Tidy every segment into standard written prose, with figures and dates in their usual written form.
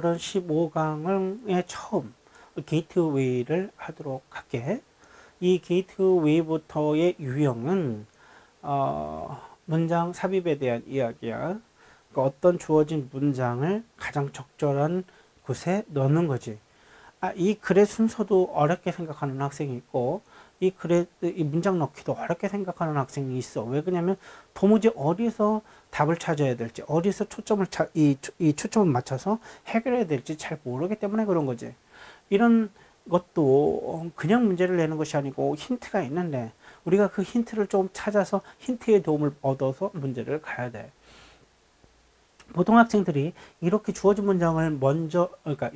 오늘은 15강의 처음 게이트웨이를 하도록 할게. 이 게이트웨이부터의 유형은 문장 삽입에 대한 이야기야. 그러니까 어떤 주어진 문장을 가장 적절한 곳에 넣는 거지. 이 글의 순서도 어렵게 생각하는 학생이 있고, 이 문장 넣기도 어렵게 생각하는 학생이 있어. 왜 그러냐면 도무지 어디서 답을 찾아야 될지, 어디서 이 초점을 맞춰서 해결해야 될지 잘 모르기 때문에 그런 거지. 이런 것도 그냥 문제를 내는 것이 아니고 힌트가 있는데, 우리가 그 힌트를 좀 찾아서 힌트의 도움을 얻어서 문제를 가야 돼. 보통 학생들이 이렇게 주어진 문장을 먼저, 그러니까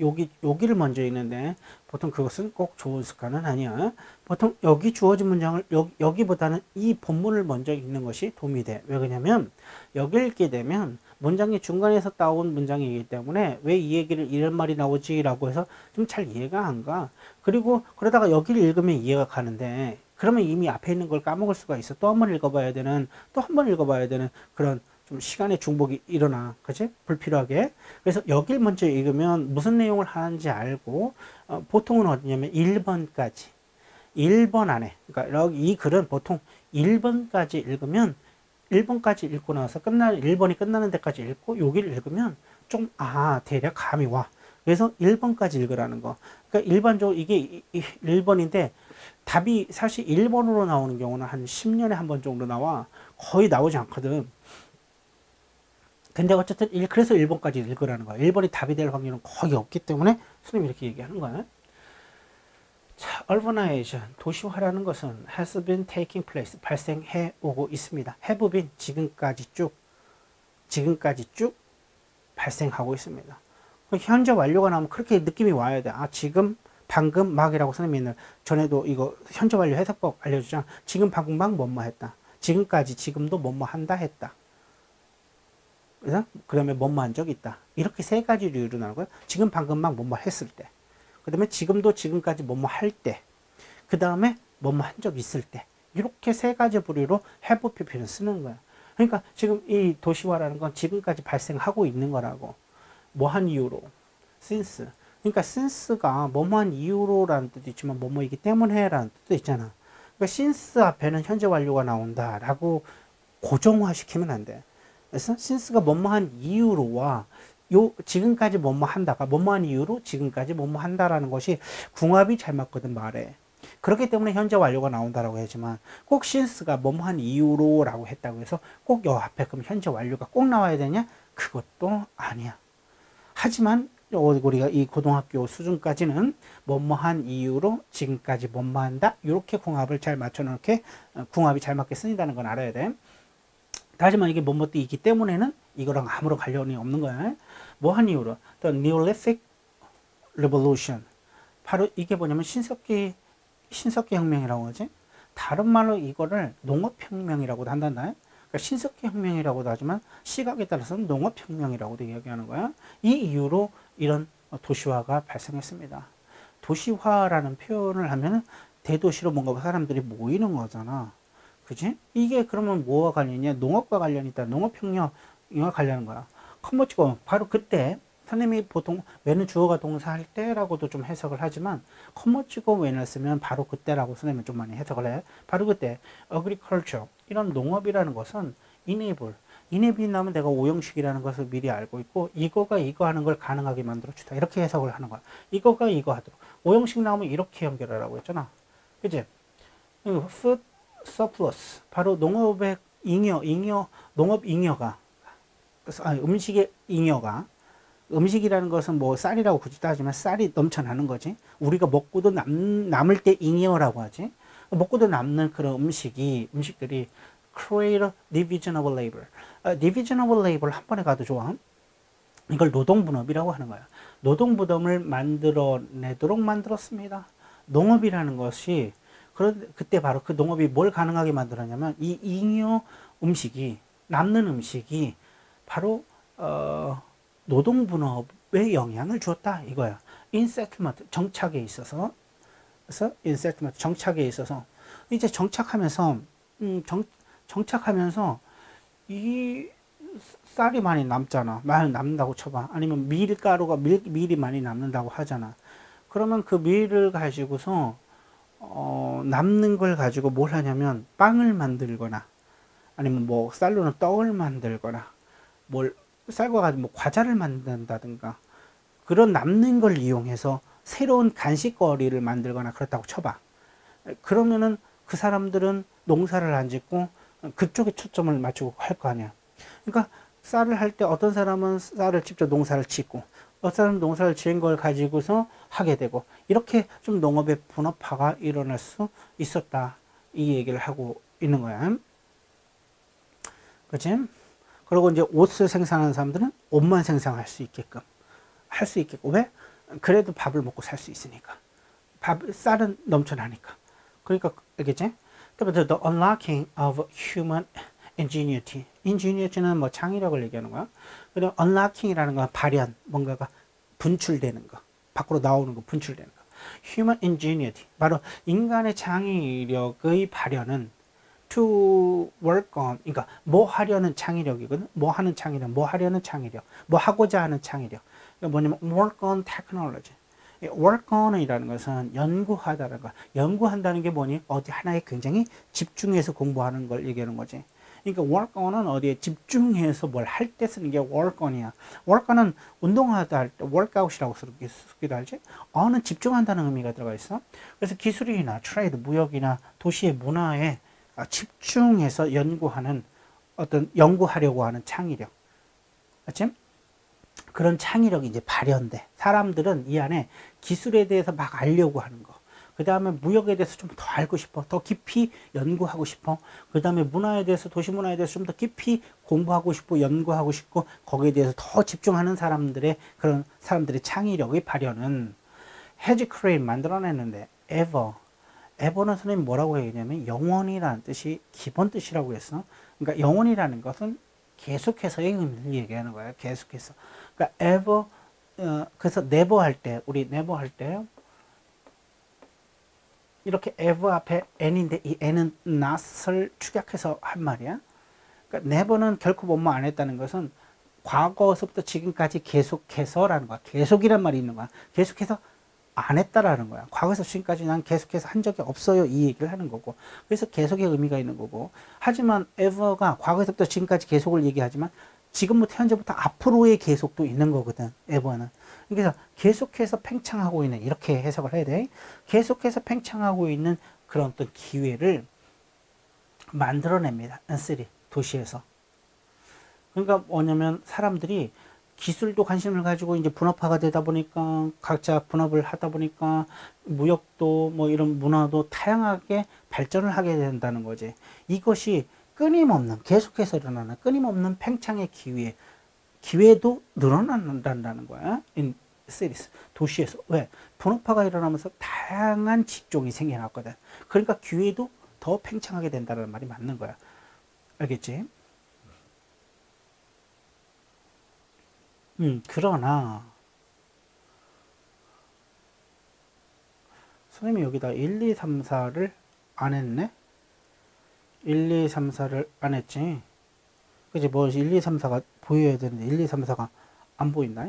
여기를 먼저 읽는데, 보통 그것은 꼭 좋은 습관은 아니야. 보통 여기 주어진 문장을 여기보다는 이 본문을 먼저 읽는 것이 도움이 돼. 왜 그러냐면 여기 읽게 되면 문장의 중간에서 따온 문장이기 때문에 왜 이 얘기를 이런 말이 나오지? 라고 해서 좀 잘 이해가 안 가. 그리고 그러다가 여기를 읽으면 이해가 가는데, 그러면 이미 앞에 있는 걸 까먹을 수가 있어. 또 한 번 읽어봐야 되는, 또 한 번 읽어봐야 되는 그런 좀 시간의 중복이 일어나. 그치? 불필요하게. 그래서 여길 먼저 읽으면 무슨 내용을 하는지 알고, 보통은 어디냐면 1번까지. 1번 안에. 그러니까 여기 이 글은 보통 1번까지 읽으면 1번까지 읽고 나서 1번이 끝나는 데까지 읽고 여기를 읽으면 좀, 대략 감이 와. 그래서 1번까지 읽으라는 거. 그러니까 일반적으로 이게 1번인데 답이 사실 1번으로 나오는 경우는 한 10년에 한 번 정도 나와. 거의 나오지 않거든. 근데 어쨌든 그래서 1번까지 읽으라는 거야. 1번이 답이 될 확률은 거의 없기 때문에 선생님이 이렇게 얘기하는 거야. 자, urbanization, 도시화라는 것은 has been taking place, 발생해 오고 있습니다. have been, 지금까지 쭉 발생하고 있습니다. 현재 완료가 나오면 그렇게 느낌이 와야 돼. 지금, 방금, 막이라고 선생님이 전에도 이거 현재 완료 해석법 알려주잖아. 지금, 방금, 막 뭐뭐 했다. 지금까지, 지금도 뭐뭐 한다 했다. 그래서 그러면 뭐뭐 한 적 있다. 이렇게 세 가지 류로 나오고요. 지금, 방금, 막 뭐뭐 했을 때. 그 다음에 지금도, 지금까지 뭐뭐 할 때. 그 다음에 뭐뭐 한 적 있을 때. 이렇게 세 가지 부류로 have pp를 쓰는 거야. 그러니까 지금 이 도시화라는 건 지금까지 발생하고 있는 거라고. 뭐한 이유로. since. 그러니까 since가 뭐뭐한 이유로라는 뜻도 있지만 뭐뭐이기 때문에 라는 뜻도 있잖아. 그러니까 since 앞에는 현재 완료가 나온다라고 고정화시키면 안 돼. 그래서 since가 뭐뭐한 이유로와 지금까지 뭐뭐 한다가 뭐뭐한 이유로 지금까지 뭐뭐 한다라는 것이 궁합이 잘 맞거든, 말에. 그렇기 때문에 현재 완료가 나온다라고 하지만 꼭 since가 뭐뭐한 이유로 라고 했다고 해서 꼭 요 앞에 그럼 현재 완료가 꼭 나와야 되냐? 그것도 아니야. 하지만 우리가 이 고등학교 수준까지는 뭐뭐한 이유로 지금까지 뭐뭐한다, 이렇게 궁합을 잘 맞춰놓게, 궁합이 잘 맞게 쓰인다는 건 알아야 돼. 하지만 이게 뭐뭐도 있기 때문에는 이거랑 아무런 관련이 없는 거야. 뭐한 이유로 The Neolithic Revolution, 바로 이게 뭐냐면 신석기 혁명이라고 하지. 다른 말로 이거를 농업혁명이라고도 한단다. 그러니까 신석기 혁명이라고도 하지만 시각에 따라서는 농업혁명이라고도 이야기하는 거야. 이 이유로 이런 도시화가 발생했습니다. 도시화라는 표현을 하면 대도시로 뭔가 사람들이 모이는 거잖아. 그지? 이게 그러면 뭐와 관련이냐? 농업과 관련이 있다. 농업혁명과 관련한 거야. 컴머치고 바로 그때 선생님이 보통 왜는 주어가 동사 할 때라고도 좀 해석을 하지만 컴머치고 왜는 쓰면 바로 그때라고 선생님은 좀 많이 해석을 해. 바로 그때 agriculture, 이런 농업이라는 것은 enable이 나오면 내가 오형식이라는 것을 미리 알고 있고 이거가 이거 하는 걸 가능하게 만들어 주다, 이렇게 해석을 하는 거야. 이거가 이거 하도록. 오형식 나오면 이렇게 연결하라고 했잖아. 그치? food surplus, 바로 농업의 농업 잉여가, 음식의 잉여가, 음식이라는 것은 뭐 쌀이라고 굳이 따지면 쌀이 넘쳐나는 거지. 우리가 먹고도 남을 때 잉여라고 하지. 먹고도 남는 그런 음식들이 create division of labor. division of labor를 한 번에 가도 좋아. 이걸 노동분업이라고 하는 거야. 노동부담을 만들어내도록 만들었습니다. 농업이라는 것이 그때 바로 그 농업이 뭘 가능하게 만들었냐면 이 잉여 음식이, 남는 음식이 바로 노동분업에 영향을 주었다, 이거야. in settlement, 정착에 있어서. 그래서 in settlement, 정착에 있어서 이제 정착하면서 이 쌀이 많이 남잖아. 많이 남는다고 쳐봐. 아니면 밀가루가 밀이 많이 남는다고 하잖아. 그러면 그 밀을 가지고서 남는 걸 가지고 뭘 하냐면 빵을 만들거나 아니면 뭐 쌀로는 떡을 만들거나 뭘 쌀과 가지고 뭐 과자를 만든다든가 그런 남는 걸 이용해서 새로운 간식거리를 만들거나 그렇다고 쳐봐. 그러면은 그 사람들은 농사를 안 짓고 그쪽에 초점을 맞추고 할 거 아니야. 그러니까 쌀을 할 때 어떤 사람은 쌀을 직접 농사를 짓고 어떤 사람은 농사를 지은 걸 가지고서 하게 되고 이렇게 좀 농업의 분업화가 일어날 수 있었다. 이 얘기를 하고 있는 거야. 그치? 그리고 이제 옷을 생산하는 사람들은 옷만 생산할 수 있게끔 할 수 있겠고 왜? 그래도 밥을 먹고 살 수 있으니까 쌀은 넘쳐나니까 그러니까 알겠지? 그러면 the unlocking of human ingenuity ingenuity는 뭐 창의력을 얘기하는 거야. 그리고 unlocking이라는 건 발현 뭔가가 분출되는 거 밖으로 나오는 거 분출되는 거 human ingenuity 바로 인간의 창의력의 발현은 to work on 그러니까 뭐 하려는 창의력이거든. 뭐 하는 창의력 뭐 하려는 창의력 뭐 하고자 하는 창의력 그러니까 뭐냐면 work on technology work on 이라는 것은 연구하다는 거 연구한다는 게 뭐니 어디 하나에 굉장히 집중해서 공부하는 걸 얘기하는 거지. 그러니까 work on은 어디에 집중해서 뭘 할 때 쓰는 게 work on이야. work on은 운동하다 할 때 workout이라고 쓰기도 하지. on은 집중한다는 의미가 들어가 있어. 그래서 기술이나 트레이드, 무역이나 도시의 문화에 집중해서 연구하는 어떤 연구하려고 하는 창의력. 맞지? 그런 창의력이 이제 발현돼. 사람들은 이 안에 기술에 대해서 막 알려고 하는 거. 그 다음에 무역에 대해서 좀 더 알고 싶어. 더 깊이 연구하고 싶어. 그 다음에 문화에 대해서, 도시 문화에 대해서 좀 더 깊이 공부하고 싶고, 연구하고 싶고, 거기에 대해서 더 집중하는 사람들의, 그런 사람들의 창의력의 발현은 has created, 만들어냈는데, ever는 선생님이 뭐라고 얘기냐면, 영원이라는 뜻이 기본 뜻이라고 했어. 그러니까 영원이라는 것은 계속해서의 의미를 얘기하는 거야. 계속해서. 그러니까 ever, 그래서 never 할 때, 우리 never 할 때, 이렇게 ever 앞에 n인데 이 n은 not을 축약해서 한 말이야. 그러니까 never는 결코 뭐뭐 안 했다는 것은 과거서부터 지금까지 계속해서라는 거야. 계속이란 말이 있는 거야. 계속해서 안 했다라는 거야. 과거에서 지금까지 난 계속해서 한 적이 없어요. 이 얘기를 하는 거고. 그래서 계속의 의미가 있는 거고. 하지만 ever가 과거에서부터 지금까지 계속을 얘기하지만 지금부터 현재부터 앞으로의 계속도 있는 거거든. ever는. 그래서 계속해서 팽창하고 있는 이렇게 해석을 해야 돼. 계속해서 팽창하고 있는 그런 어떤 기회를 만들어냅니다. N3 도시에서. 그러니까 뭐냐면 사람들이 기술도 관심을 가지고 이제 분업화가 되다 보니까 각자 분업을 하다 보니까 무역도 뭐 이런 문화도 다양하게 발전을 하게 된다는 거지. 이것이 끊임없는 계속해서 일어나는 끊임없는 팽창의 기회도 늘어난다는 거야. 인 시리스 도시에서 왜 분업화가 일어나면서 다양한 직종이 생겨났거든. 그러니까 기회도 더 팽창하게 된다는 말이 맞는 거야. 알겠지? 그러나 선생님이 여기다 1, 2, 3, 4를 안 했네? 1, 2, 3, 4를 안 했지? 그치? 뭐 1, 2, 3, 4가 보여야 되는데 1, 2, 3, 4가 안 보인다?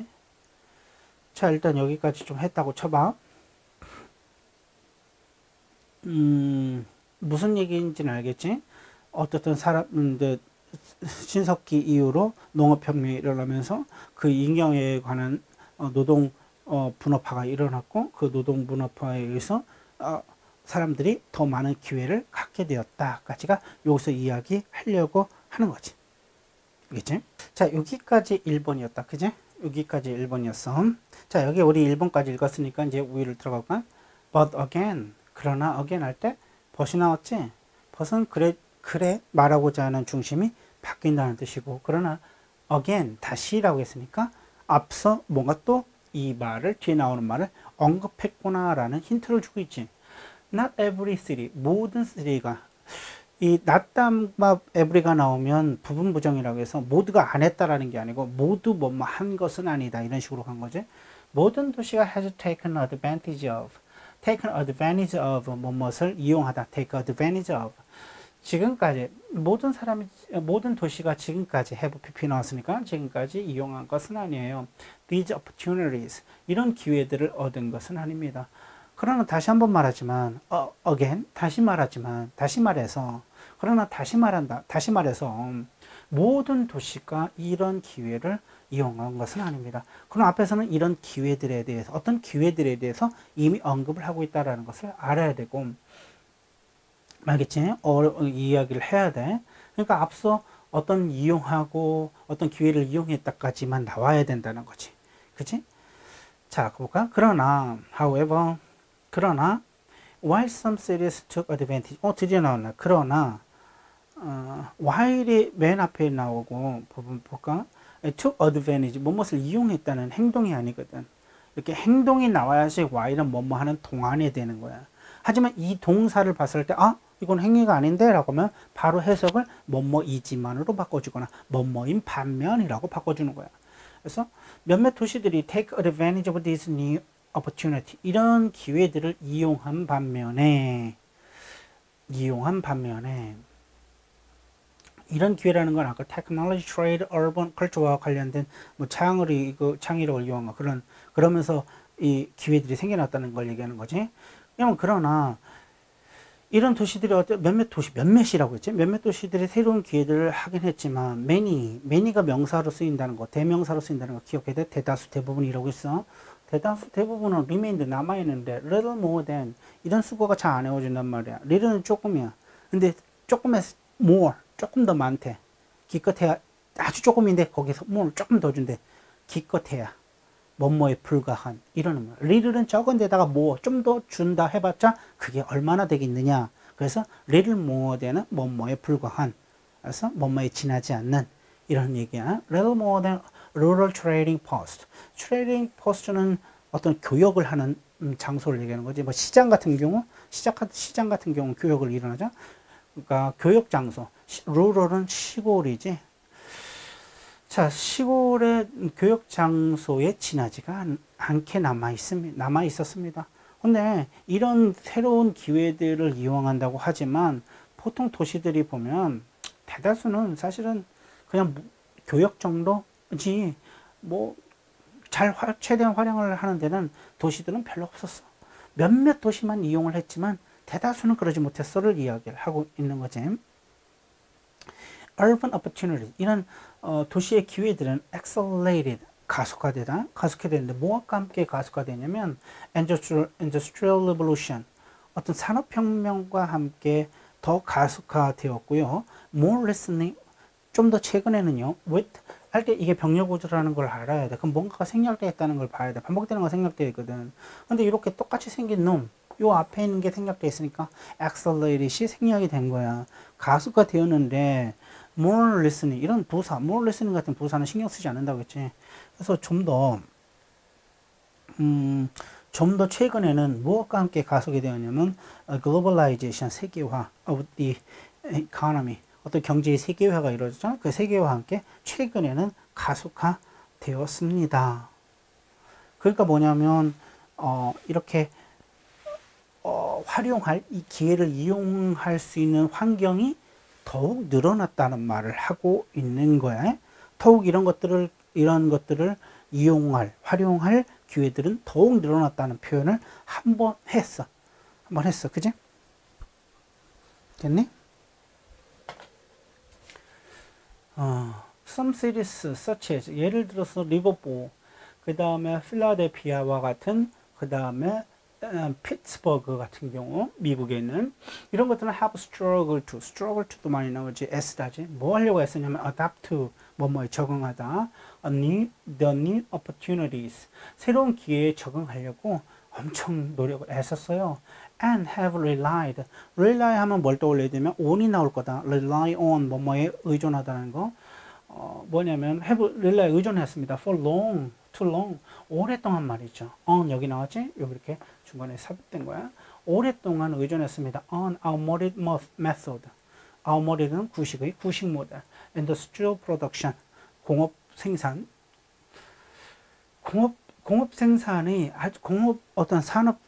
자, 일단 여기까지 좀 했다고 쳐봐. 무슨 얘기인지는 알겠지? 어떻든 사람들 신석기 이후로 농업혁명이 일어나면서 그 인경에 관한 노동 분업화가 일어났고 그 노동 분업화에 의해서 사람들이 더 많은 기회를 갖게 되었다까지가 여기서 이야기하려고 하는 거지. 알겠지? 자, 여기까지 1번이었다. 그지? 여기까지 1번이었어. 자, 여기 우리 1번까지 읽었으니까 이제 우위를 들어갈까? But again, 그러나 again 할 때 벗이 나왔지? 벗은 그래 말하고자 하는 중심이 바뀐다는 뜻이고, 그러나 again 다시라고 했으니까 앞서 뭔가 또 이 말을 뒤에 나오는 말을 언급했구나라는 힌트를 주고 있지. Not every city, 모든 city가 이 not 다음과 every가 나오면 부분 부정이라고 해서 모두가 안 했다라는 게 아니고 모두 뭐뭐 한 것은 아니다 이런 식으로 간 거지. 모든 도시가 has taken advantage of, taken advantage of 무엇을 이용하다, take advantage of. 지금까지 모든 도시가 지금까지 have PP 나왔으니까 지금까지 이용한 것은 아니에요. These opportunities, 이런 기회들을 얻은 것은 아닙니다. 그러나 다시 한번 말하지만 again, 다시 말해서 모든 도시가 이런 기회를 이용한 것은 아닙니다. 그럼 앞에서는 이런 기회들에 대해서, 어떤 기회들에 대해서 이미 언급을 하고 있다는 것을 알아야 되고, 알겠지? 이야기를 해야 돼. 그러니까 앞서 어떤 기회를 이용했다까지만 나와야 된다는 거지. 그치? 자, 볼까? However, while some cities took advantage. 드디어 나왔나? while이 맨 앞에 나오고, 부분 볼까? took advantage, 무엇을 이용했다는 행동이 아니거든. 이렇게 행동이 나와야지 while은 뭐뭐 하는 동안이 되는 거야. 하지만 이 동사를 봤을 때, 이건 행위가 아닌데? 라고 하면 바로 해석을 뭐뭐이지만으로 바꿔주거나 뭐뭐인 반면이라고 바꿔주는 거야. 그래서 몇몇 도시들이 take advantage of this new opportunity, 이런 기회들을 이용한 반면에 이런 기회라는 건 아까 technology, trade, urban culture와 관련된 창의력을 이용한 거, 그러면서 이 기회들이 생겨났다는 걸 얘기하는 거지. 그러나 이런 도시들이 몇몇이라고 했지? 몇몇 도시들이 새로운 기회들을 하긴 했지만 many가 명사로 쓰인다는 거, 대명사로 쓰인다는 거 기억해야 돼. 대다수, 대부분이라고 있어. 대다수, 대부분은 remained, 남아있는데 little more than, 이런 수거가 잘 안 해워준단 말이야. little는 조금이야. 근데 조금에서 more, 조금 더 많대. 기껏해야 아주 조금인데 거기서 more 조금 더 준대. 기껏해야 뭐뭐에 불과한, 이러는 거야. little은 적은 데다가 more 좀 더 준다 해봤자 그게 얼마나 되겠느냐. 그래서 little more than은 뭐뭐에 불과한, 그래서 뭐뭐에 지나지 않는, 이런 얘기야. little more than rural trading post. trading post는 어떤 교역을 하는 장소를 얘기하는 거지. 시장 같은 경우 교역을 일어나죠. 그러니까 교역 장소. rural은 시골이지. 자, 시골의 교역 장소에 지나지가 않게 남아 있었습니다. 근데 이런 새로운 기회들을 이용한다고 하지만 보통 도시들이 보면 대다수는 사실은 그냥 교역 정도지, 최대한 활용을 하는 데는 도시들은 별로 없었어. 몇몇 도시만 이용을 했지만 대다수는 그러지 못했어를 이야기를 하고 있는 거지. urban opportunity, 이런 도시의 기회들은 accelerated, 가속화되는데 무엇과 함께 가속화되냐면 industrial revolution, 어떤 산업혁명과 함께 더 가속화되었고요. more recently, 좀 더 최근에는요, with 할 때 이게 병렬 구조라는 걸 알아야 돼. 그럼 뭔가가 생략되어 있다는 걸 봐야 돼. 반복되는 거 생략되어 있거든. 근데 이렇게 똑같이 생긴 놈, 요 앞에 있는 게 생략되어 있으니까 accelerate이 생략이 된 거야. 가속화되었는데 more listening, 이런 부사, more listening 같은 부사는 신경 쓰지 않는다고 했지. 그래서 좀 더 최근에는 무엇과 함께 가속이 되었냐면 globalization, 세계화 of the economy, 어떤 경제의 세계화가 이루어졌잖아. 그 세계화와 함께 최근에는 가속화 되었습니다. 그러니까 뭐냐면 이렇게 이 기회를 이용할 수 있는 환경이 더욱 늘어났다는 말을 하고 있는 거야. 더욱 이런 것들을 활용할 기회들은 더욱 늘어났다는 표현을 한번 했어. 그지? 됐니? some cities such as, 예를 들어서 리버포, 그 다음에 필라델피아와 같은, 그 다음에 피츠버그 같은 경우, 미국에 있는 이런 것들은 have struggle to도 많이 나오지. S다지. 뭐 하려고 했었냐면 adapt to, 뭐뭐에 적응하다. the new opportunities, 새로운 기회에 적응하려고 엄청 노력을 했었어요. and have relied, rely 하면 뭘 떠올려야 되면 on이 나올 거다. rely on, 뭐뭐에 의존하다는 거. 뭐냐면 have rely, 의존했습니다. for long, too long, 오랫동안 말이죠. on 여기 나왔지? 여기 이렇게 중간에 삽입된 거야. 오랫동안 의존했습니다. on outmoded method. outmoded는 구식 모델. industrial production, 공업 생산이 어떤 산업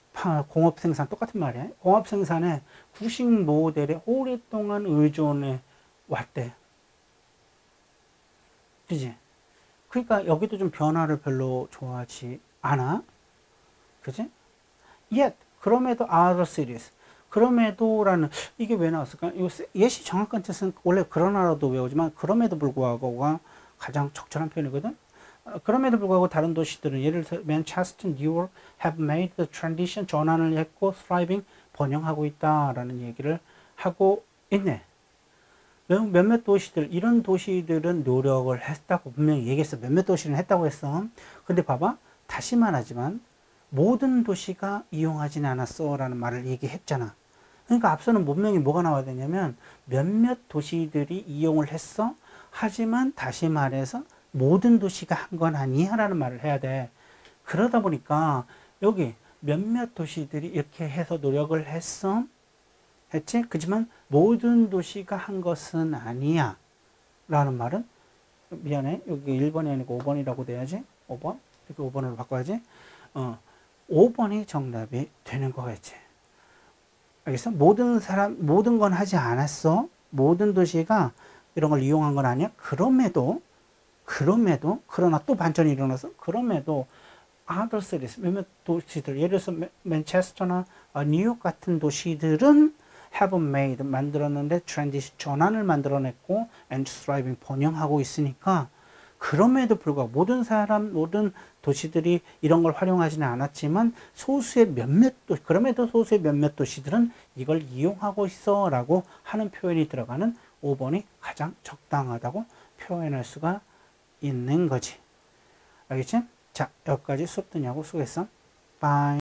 공업 생산 똑같은 말이야. 공업 생산에 구식 모델에 오랫동안 의존해 왔대. 그지? 그러니까 여기도 좀 변화를 별로 좋아하지 않아. 그지? Yet, 그럼에도 other cities. 그럼에도라는, 이게 왜 나왔을까? 이거 yet이 정확한 뜻은 원래 그러나라도 외우지만, 그럼에도 불구하고가 가장 적절한 표현이거든? 그럼에도 불구하고 다른 도시들은 예를 들어 맨체스터, 뉴욕 have made the transition 전환을 했고 thriving 번영하고 있다라는 얘기를 하고 있네. 몇몇 도시들 이런 도시들은 노력을 했다고 분명히 얘기했어. 몇몇 도시는 했다고 했어. 근데 봐봐 다시 말하지만 모든 도시가 이용하지는 않았어 라는 말을 얘기했잖아. 그러니까 앞서는 분명히 뭐가 나와야 되냐면 몇몇 도시들이 이용을 했어. 하지만 다시 말해서 모든 도시가 한 건 아니야 라는 말을 해야 돼. 그러다 보니까 여기 몇몇 도시들이 이렇게 해서 노력을 했어. 했지? 그지만 모든 도시가 한 것은 아니야 라는 말은 미안해. 여기 1번이 아니고 5번이라고 돼야지. 5번? 이렇게 5번으로 바꿔야지. 5번이 정답이 되는 거겠지. 알겠어? 모든 건 하지 않았어. 모든 도시가 이런 걸 이용한 건 아니야. 그러나 또 반전이 일어나서, 그럼에도 other cities, 몇몇 도시들, 예를 들어서 맨체스터나 뉴욕 같은 도시들은 have made, 만들었는데 transition, 전환을 만들어냈고 and thriving, 번영하고 있으니까 그럼에도 불구하고 모든 도시들이 이런 걸 활용하지는 않았지만 그럼에도 소수의 몇몇 도시들은 이걸 이용하고 있어 라고 하는 표현이 들어가는 5번이 가장 적당하다고 표현할 수가 있는 거지. 알겠지? 자, 여기까지 수업 듣냐고 수고했어. 바이.